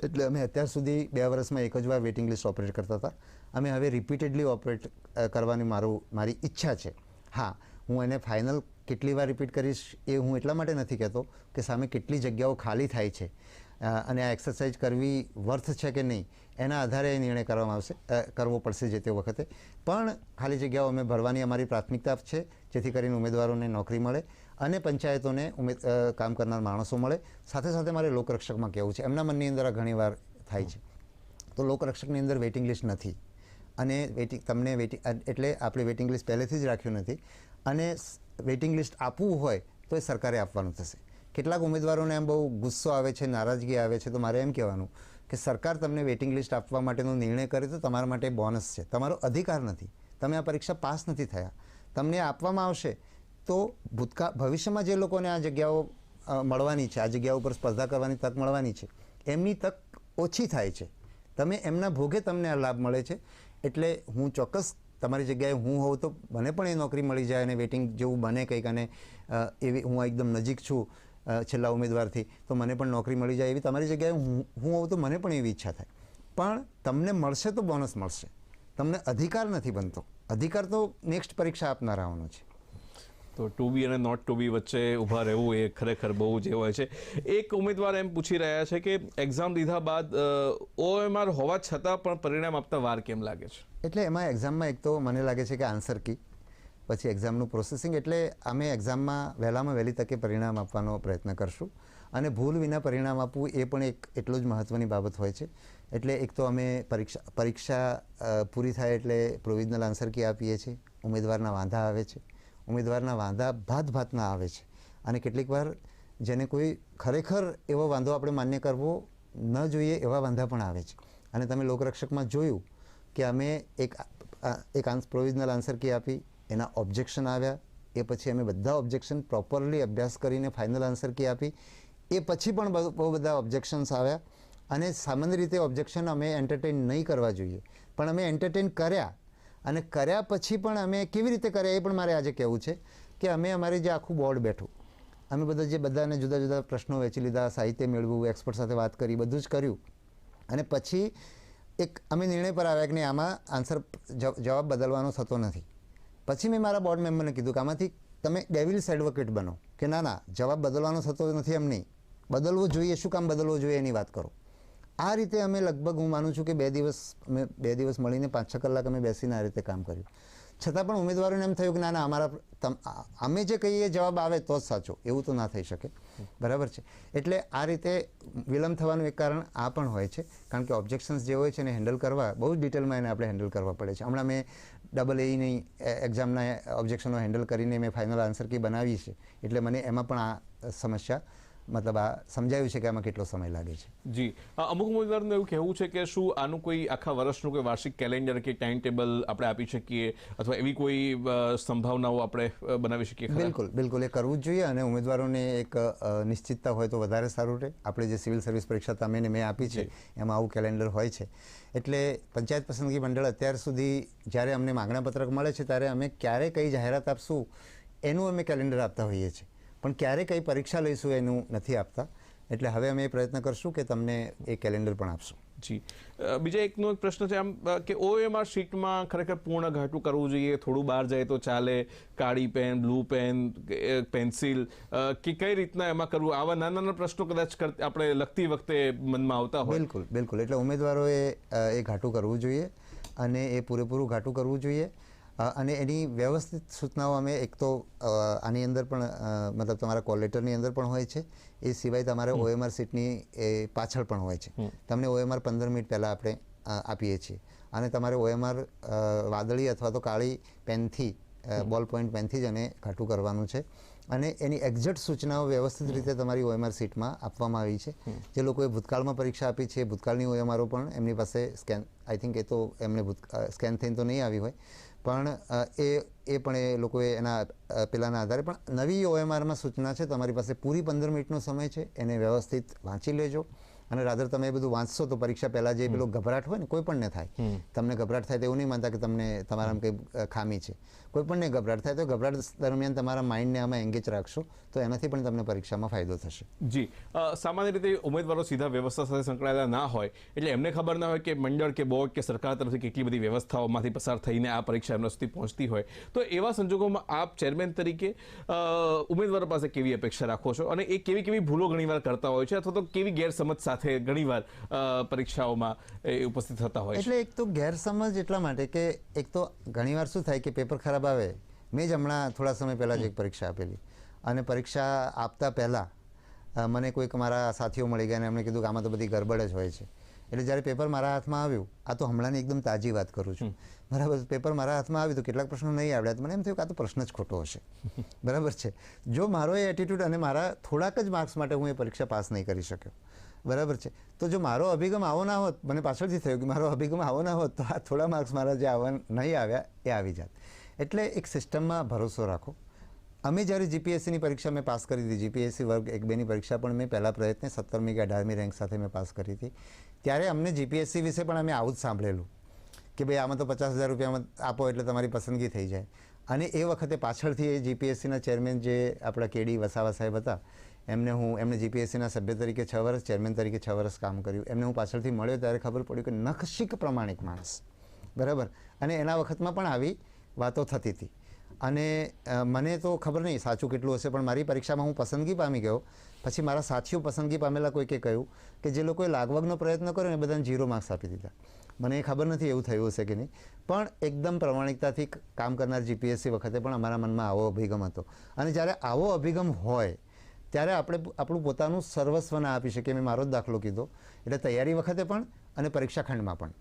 એટલે અમે અત્યાર સુધી 2 વર્ષમાં એક જ વાર વેઇટિંગ લિસ્ટ ઓપરેટ કરતા હતા. અમે હવે રિપીટેડલી ઓપરેટ કરવાની મારી ઈચ્છા છે. હા, હું એને ફાઇનલ કેટલી વાર રિપીટ કરીશ એ હું એટલા માટે નથી કહેતો કે સામે કેટલી જગ્યાઓ ખાલી થાય છે અને આ એક્સરસાઇઝ કરવી વર્થ છે કે નહીં એના આધારે એ નિર્ણય કરવો પડશે જે તે વખતે. પણ ખાલી જગ્યાઓ અમે ભરવાની અમારી પ્રાથમિકતા છે જેથી કરીને ઉમેદવારોને નોકરી મળે અને પંચાયતોને કામ કરનાર માણસો મળે. સાથે સાથે મારે લોકરક્ષકમાં કહેવું છે, એમના મનની અંદર આ ઘણીવાર થાય છે. તો લોકરક્ષકની અંદર વેઇટિંગ લિસ્ટ નથી અને એટલે આપણે વેઇટિંગ લિસ્ટ પહેલેથી જ રાખ્યું નથી અને વેઇટિંગ લિસ્ટ આપવું હોય તો એ સરકારે આપવાનું થશે. કેટલાક ઉમેદવારોને એમ બહુ ગુસ્સો આવે છે, નારાજગી આવે છે, તો મારે એમ કહેવાનું કે સરકાર તમને વેઇટિંગ લિસ્ટ આપવા માટેનો નિર્ણય કરે તો તમારા માટે બોનસ છે, તમારો અધિકાર નથી. તમે આ પરીક્ષા પાસ નથી થયા, તમને આપવામાં આવશે તો ભવિષ્યમાં જે લોકોને આ જગ્યાઓ મળવાની છે, આ જગ્યા ઉપર સ્પર્ધા કરવાની તક મળવાની છે, એમની તક ઓછી થાય છે. તમે એમના ભોગે તમને આ લાભ મળે છે. એટલે હું ચોક્કસ તમારી જગ્યાએ હું હોઉં તો મને પણ એ નોકરી મળી જાય અને વેઇટિંગ જેવું બને કંઈક, અને એવી હું એકદમ નજીક છું છેલ્લા ઉમેદવારથી, તો મને પણ નોકરી મળી જાય એવી તમારી જગ્યાએ હું હોઉં તો મને પણ એવી ઈચ્છા થાય. પણ તમને મળશે તો બોનસ મળશે, તમને અધિકાર નથી બનતો. અધિકાર તો નેક્સ્ટ પરીક્ષા આપનારાઓનો છે. તો ટુ બી અને નોટ ટુ બી વચ્ચે ઊભા રહેવું એ ખરેખર બહુ જે હોય છે. એક ઉમેદવાર એમ પૂછી રહ્યા છે કે એક્ઝામ લીધા બાદ OMR હોવા છતાં પણ પરિણામ આપતા વાર કેમ લાગે છે? એટલે એમાં એક્ઝામમાં એક તો મને લાગે છે કે આન્સર કી, પછી એક્ઝામનું પ્રોસેસિંગ. એટલે અમે એક્ઝામમાં વહેલામાં વહેલી તકે પરિણામ આપવાનો પ્રયત્ન કરશું, અને ભૂલ વિના પરિણામ આપવું એ પણ એક એટલું જ મહત્ત્વની બાબત હોય છે. એટલે એક તો અમે પરીક્ષા પૂરી થાય એટલે પ્રોવિઝનલ આન્સર કી આપીએ છીએ. ઉમેદવારના વાંધા આવે છે, ઉમેદવારના વાંધા ભાતના આવે છે, અને કેટલીક વાર જેને કોઈ ખરેખર એવો વાંધો આપણે માન્ય કરવો ન જોઈએ એવા વાંધા પણ આવે છે. અને તમે લોકરક્ષકમાં જોયું કે અમે એક પ્રોવિઝનલ આન્સર કી આપી, એના ઓબ્જેક્શન આવ્યા, એ પછી અમે બધા ઓબ્જેક્શન પ્રોપરલી અભ્યાસ કરીને ફાઇનલ આન્સર કી આપી, એ પછી પણ બહુ બધા ઓબ્જેક્શન્સ આવ્યા. અને સામાન્ય રીતે ઓબ્જેક્શન અમે એન્ટરટેન નહીં કરવા જોઈએ, પણ અમે એન્ટરટેન કર્યા, અને કર્યા પછી પણ અમે કેવી રીતે કર્યા એ પણ મારે આજે કહેવું છે. કે અમે અમારી જે આખું બોર્ડ બેઠું, અમે બધાને જુદા જુદા પ્રશ્નો વેચી લીધા, સાહિત્ય મેળવ્યું, એક્સપર્ટ સાથે વાત કરી, બધું જ કર્યું, અને પછી એક અમે નિર્ણય પર આવ્યા કે નહીં, આમાં આન્સર જવાબ બદલવાનો થતો નથી. પછી મેં મારા બોર્ડ મેમ્બરને કીધું કે આમાંથી તમે ડેવિલ્સ એડવોકેટ બનો, કે ના જવાબ બદલવાનો થતો નથી, એમ નહીં, બદલવો જોઈએ, શું કામ બદલવો જોઈએ એની વાત કરો. આ રીતે અમે લગભગ હું માનું છું કે બે દિવસ મળીને 5-6 કલાક અમે બેસીને આ રીતે કામ કર્યું. છતાં પણ ઉમેદવારોને એમ થયું કે ના અમે જે કહીએ જવાબ આવે તો જ સાચો, એવું તો ના થઈ શકે. બરાબર છે. એટલે આ રીતે વિલંબ થવાનું એક કારણ આ પણ હોય છે, કારણ કે ઓબ્જેક્શન્સ જે હોય છે એને હેન્ડલ કરવા બહુ જ ડિટેલમાં એને આપણે હેન્ડલ કરવા પડે છે. હમણાં મેં EEની એક્ઝામના ઓબ્જેક્શનો હેન્ડલ કરીને મેં ફાઇનલ આન્સર કી બનાવી છે, એટલે મને એમાં પણ આ સમસ્યા મતલબ આ સમજાયું છે કે આમાં કેટલો સમય લાગે છે. જી, અમુક ઉમેદવારનું એવું કહેવું છે કે શું આનું કોઈ આખા વર્ષનું કોઈ વાર્ષિક કેલેન્ડર કે ટાઈમ ટેબલ આપણે આપી શકીએ, અથવા એવી કોઈ સંભાવનાઓ આપણે બનાવી શકીએ? બિલકુલ એ કરવું જ જોઈએ, અને ઉમેદવારોને એક નિશ્ચિતતા હોય તો વધારે સારું રહે. આપણે જે સિવિલ સર્વિસ પરીક્ષા તમે મેં આપી છે એમાં આવું કેલેન્ડર હોય છે. એટલે પંચાયત પસંદગી મંડળ અત્યાર સુધી જ્યારે અમને માગણાપત્રક મળે છે ત્યારે અમે ક્યારે કઈ જાહેરાત આપશું એનું અમે કેલેન્ડર આપતા હોઈએ છીએ, પણ ક્યારે કઈ પરીક્ષા લઈશું એનું નથી આપતા. એટલે હવે અમે એ પ્રયત્ન કરશું કે તમને એ કેલેન્ડર પણ આપશું. જી, બીજા એકનો એક પ્રશ્ન છે આમ કે OMR શીટમાં ખરેખર પૂર્ણ ઘાટું કરવું જોઈએ, થોડું બહાર જાય તો ચાલે, કાળી પેન, બ્લુ પેન, પેન્સિલ, કે કઈ રીતના એમાં કરવું? આવા નાના પ્રશ્નો કદાચ આપણે લખતી વખતે મનમાં આવતા હોય. બિલકુલ. એટલે ઉમેદવારોએ એ ઘાટું કરવું જોઈએ, અને એ પૂરેપૂરું ઘાટું કરવું જોઈએ. અને એની વ્યવસ્થિત સૂચનાઓ અમે એક તો આની અંદર પણ મતલબ તમારા કોલ લેટરની અંદર પણ હોય છે, એ સિવાય તમારે OMR સીટની એ પાછળ પણ હોય છે. તમને OMR 15 મિનિટ પહેલાં આપણે આપીએ છીએ, અને તમારે OMR વાદળી અથવા તો કાળી પેનથી, બોલ પોઈન્ટ પેનથી જ એને ઘાટું કરવાનું છે. અને એની એક્ઝેક્ટ સૂચનાઓ વ્યવસ્થિત રીતે તમારી OMR સીટમાં આપવામાં આવી છે. જે લોકોએ ભૂતકાળમાં પરીક્ષા આપી છે, ભૂતકાળની OMRઓ પણ એમની પાસે સ્કેન, આઈ થિંક એ તો એમને સ્કેન થઈને તો નહીં આવી હોય, પણ એ પણ એ લોકોએ એના પેલાના આધારે, પણ નવી OMRમાં સૂચના છે, તમારી પાસે પૂરી 15 મિનિટનો સમય છે, એને વ્યવસ્થિત વાંચી લેજો. અને રાધર તમે એ બધું વાંચશો તો પરીક્ષા પહેલાં જે પેલો ગભરાટ હોય ને, કોઈ પણને થાય, તમને ગભરાટ થાય તો એવું નહીં માનતા કે તમને તમારામાં કંઈ ખામી છે. કોઈ પણને ગભરાટ થાય તો ગભરાટ દરમિયાન તમારા માઇન્ડને આમાં એંગેજ રાખશો તો એનાથી પણ તમને પરીક્ષામાં ફાયદો થશે. જી, સામાન્ય રીતે ઉમેદવારો સીધા વ્યવસ્થા સાથે સંકળાયેલા ના હોય, એટલે એમને ખબર ના હોય કે મંડળ કે બોર્ડ કે સરકાર તરફથી કેટલી બધી વ્યવસ્થાઓમાંથી પસાર થઈને આ પરીક્ષા એમના સુધી પહોંચતી હોય, તો એવા સંજોગોમાં આપ ચેરમેન તરીકે ઉમેદવારો પાસે કેવી અપેક્ષા રાખો છો, અને એ કેવી ભૂલો ઘણીવાર કરતા હોય છે, અથવા તો કેવી ગેરસમજ સાથે ઘણીવાર પરીક્ષાઓમાં ઉપસ્થિત થતા હોય છે? એટલે એક તો ગેરસમજ એટલા માટે કે એક તો ઘણીવાર શું થાય કે પેપર ખરાબ આવે. મેં જ હમણાં થોડા સમય પહેલાં જ એક પરીક્ષા આપેલી, અને પરીક્ષા આપતા પહેલાં મને કોઈક મારા સાથીઓ મળી ગયા અને એમણે કીધું કે આમાં તો બધી ગરબડ જ હોય છે. એટલે જ્યારે પેપર મારા હાથમાં આવ્યું, આ તો હમણાંની એકદમ તાજી વાત કરું છું, બરાબર, પેપર મારા હાથમાં આવ્યું તો કેટલાક પ્રશ્નો નહીં આવડ્યા, તો મને એમ થયું કે આ તો પ્રશ્ન જ ખોટો હશે. બરાબર છે. જો મારો એ એટીટ્યૂડ અને મારા થોડાક જ માર્ક્સ માટે હું એ પરીક્ષા પાસ નહીં કરી શક્યો, બરાબર છે, તો જો મારો અભિગમ આવો ના હોત, મને પાછળથી થયું કે મારો અભિગમ આવો ના હોત તો આ થોડા માર્ક્સ મારા જે નહીં આવ્યા એ આવી જાત. એટલે એક સિસ્ટમમાં ભરોસો રાખો, અમે જ્યારે જીપીએસસીની પરીક્ષા મેં પાસ કરી હતી, જીપીએસસી વર્ગ 1-2ની પરીક્ષા પણ મેં પહેલા પ્રયત્ને 17મી કે 18મી રેન્ક સાથે મેં પાસ કરી હતી. ત્યારે અમને જીપીએસસી વિશે પણ અમે આવું જ સાંભળેલું કે ભાઈ આમાં તો 50,000 રૂપિયામાં આપો એટલે તમારી પસંદગી થઈ જાય. અને એ વખતે પાછળથી એ જીપીએસસીના ચેરમેન જે આપણા કેડી વસાવા સાહેબ હતા, એમને જીપીએસસીના સભ્ય તરીકે 6 વર્ષ, ચેરમેન તરીકે 6 વર્ષ કામ કર્યું. એમને હું પાછળથી મળ્યો ત્યારે ખબર પડ્યું કે નખશીક પ્રમાણિક માણસ, બરાબર. અને એના વખતમાં પણ આવી વાતો થતી હતી. અને મને તો ખબર નહીં સાચું કેટલું હશે, પણ મારી પરીક્ષામાં હું પસંદગી પામી ગયો. પછી મારા સાથીઓ પસંદગી પામેલા કોઈકે કહ્યું કે જે લોકોએ લાગવગનો પ્રયત્ન કર્યો ને એ બધાને 0 માર્ક્સ આપી દીધા. મને એ ખબર નથી એવું થયું હશે કે નહીં, પણ એકદમ પ્રમાણિકતાથી કામ કરનાર જીપીએસસી વખતે પણ અમારા મનમાં આવો અભિગમ હતો. અને જ્યારે આવો અભિગમ હોય ત્યારે આપણે આપણું પોતાનું સર્વસ્વ ના આપી શકીએ. મેં મારો જ દાખલો કીધો, એટલે તૈયારી વખતે પણ અને પરીક્ષા ખંડમાં પણ.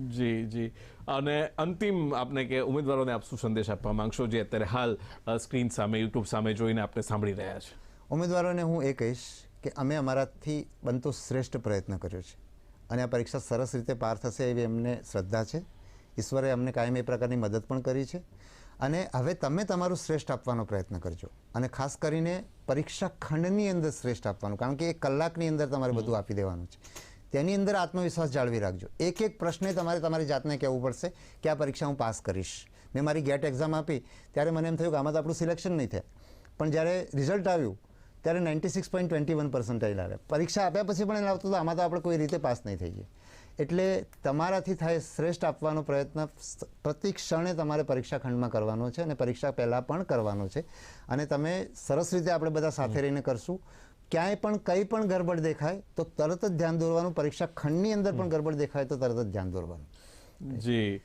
જી. અને અંતિમ આપને કે ઉમેદવારોને આપ શું સંદેશ આપવા માંગશો જે અત્યારે હાલ સ્ક્રીન સામે, યુટ્યુબ સામે જોઈને આપણે સાંભળી રહ્યા છે? ઉમેદવારોને હું એ કહીશ કે અમે અમારાથી બનતો શ્રેષ્ઠ પ્રયત્ન કર્યો છે અને આ પરીક્ષા સરસ રીતે પાર થશે એવી અમને શ્રદ્ધા છે. ઈશ્વરે અમને કાયમ એ પ્રકારની મદદ પણ કરી છે. અને હવે તમે તમારું શ્રેષ્ઠ આપવાનો પ્રયત્ન કરજો, અને ખાસ કરીને પરીક્ષા ખંડની અંદર શ્રેષ્ઠ આપવાનું, કારણ કે 1 કલાકની અંદર તમારે બધું આપી દેવાનું છે. તેની અંદર આત્મવિશ્વાસ જાળવી રાખજો. એક પ્રશ્ને તમારે તમારી જાતને કહેવું પડશે કે આ પરીક્ષા હું પાસ કરીશ. મેં મારી ગેટ એક્ઝામ આપી ત્યારે મને એમ થયું કે આમાં તો આપણું સિલેક્શન નહીં થાય, પણ જ્યારે રિઝલ્ટ આવ્યું ત્યારે 96.21% આવ્યા. પરીક્ષા આપ્યા પછી પણ એને આવતું તો આમાં તો આપણે કોઈ રીતે પાસ નહીં થઈ જઈએ. એટલે તમારાથી થાય શ્રેષ્ઠ આપવાનો પ્રયત્ન પ્રતિ ક્ષણે તમારે પરીક્ષા ખંડમાં કરવાનો છે અને પરીક્ષા પહેલાં પણ કરવાનો છે. અને તમે સરસ રીતે આપણે બધા સાથે રહીને કરશું. ક્યાંય પણ કંઈ પણ ગરબડ દેખાય તો તરત જ ધ્યાન દોરવાનું. પરીક્ષા ખંડની અંદર પણ ગરબડ દેખાય તો તરત જ ધ્યાન દોરવાનું. જી,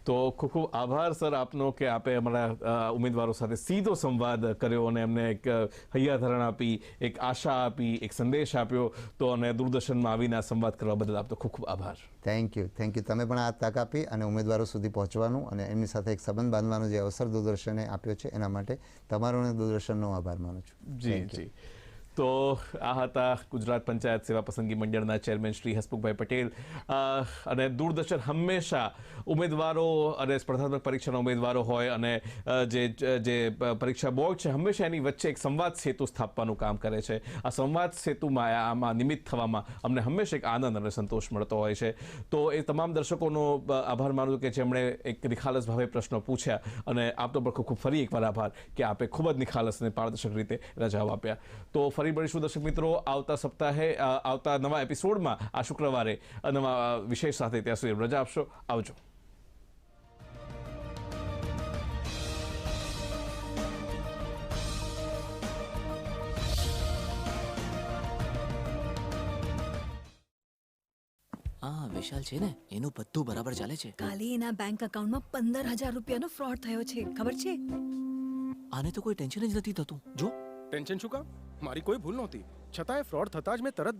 તો ખૂબ ખૂબ આભાર સર આપનો કે આપે અમારા ઉમેદવારો સાથે સીધો સંવાદ કર્યો અને એમને એક હૈયાધરણ આપી, એક આશા આપી, એક સંદેશ આપ્યો. તો અને દૂરદર્શનમાં આવીને આ સંવાદ કરવા બદલ આપનો ખૂબ ખૂબ આભાર. Thank you. તમે પણ આ તક આપી અને ઉમેદવારો સુધી પહોંચવાનું અને એમની સાથે એક સંબંધ બાંધવાનો જે અવસર દૂરદર્શને આપ્યો છે એના માટે તમારો અને દૂરદર્શનનો આભાર માનું છું. જી. તો આ હતા ગુજરાત પંચાયત સેવા પસંદગી મંડળના ચેરમેન શ્રી હસમુખભાઈ પટેલ. અને દૂરદર્શન હંમેશા ઉમેદવારો અને સ્પર્ધાત્મક પરીક્ષાના ઉમેદવારો હોય અને જે પરીક્ષા બોર્ડ છે, હંમેશા એની વચ્ચે એક સંવાદ સેતુ સ્થાપવાનું કામ કરે છે. આ સંવાદ સેતુમાં આમાં નિમિત્ત થવામાં અમને હંમેશા એક આનંદ અને સંતોષ મળતો હોય છે. તો એ તમામ દર્શકોનો આભાર માનું છું કે જેમણે એક નિખાલસ ભાવે પ્રશ્નો પૂછ્યા, અને આપનો પણ ખૂબ ફરી એકવાર આભાર કે આપે ખૂબ જ નિખાલસ અને પારદર્શક રીતે એના જવાબ આપ્યા. તો ફરી મળીશું દર્શક મિત્રો આવતા સપ્તાહે, આવતા નવા એપિસોડમાં આ શુક્રવારે નવા વિષય સાથે. ત્યાં સુધી રજા આપશો. આવજો. હા, વિશાલ છે ને, એનું બધું બરાબર ચાલે છે. કાલે એના બેંક એકાઉન્ટમાં 15,000 રૂપિયાનો ફ્રોડ થયો છે, ખબર છે? આને તો કોઈ ટેન્શન જ નથી થતું. જો ટેન્શન શું કામ? મારી કોઈ ભૂલ નહોતી, છતાંય ફ્રોડ થતા જ મેં તરત